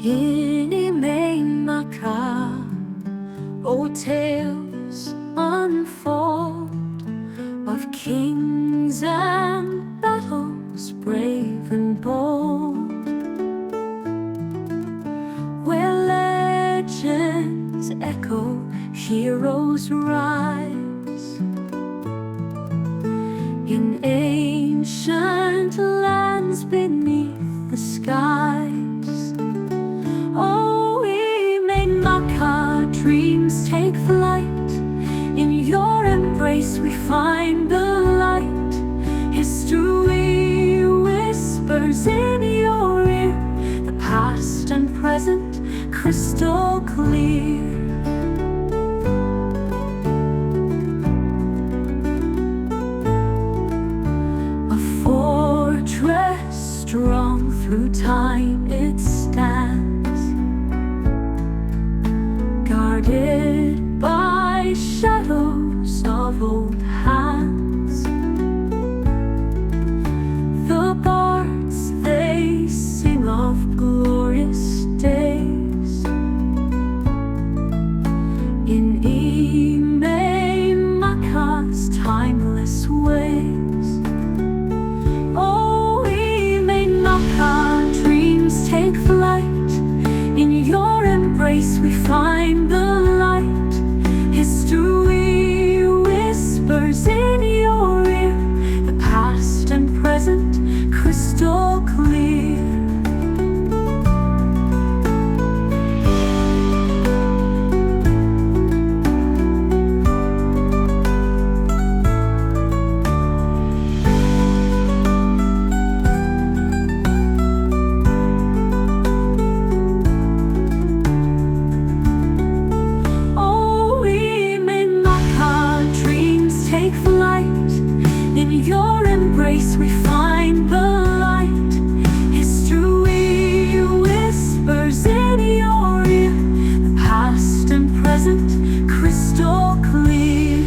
In Emain Macha, old tales unfold of kings and battles brave and bold, where legends echo, heroes rise in ancient lands beneath the skies. Oh, Emain Macha, dreams take flight. In your embrace we find the light. History whispers in your ear, the past and present crystal clear. A fortress strong through time it stands, guarded by shadows of old hands. The bards, they sing of glorious days in Emain Macha's timeless ways. Oh, Emain Macha, dreams take flight. In your embrace we find the light. History whispers in your ear, the past and present crystal clear. Take flight. In your embrace we find the light. History whispers in your ear, the past and present crystal clear.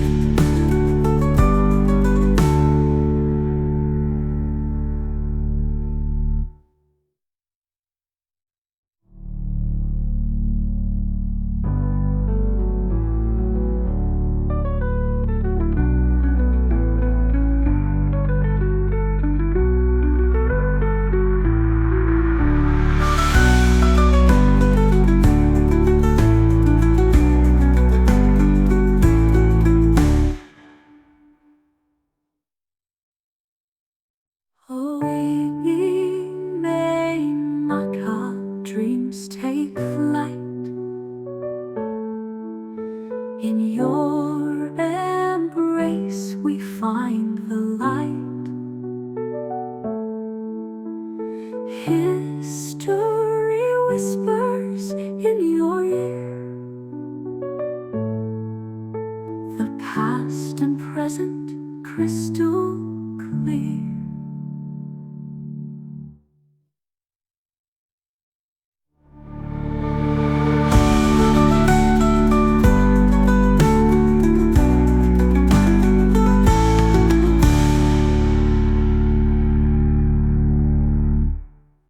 Oh, Emain Macha, dreams take flight. In your embrace we find the light. History whispers in your ear, the past and present crystal clear.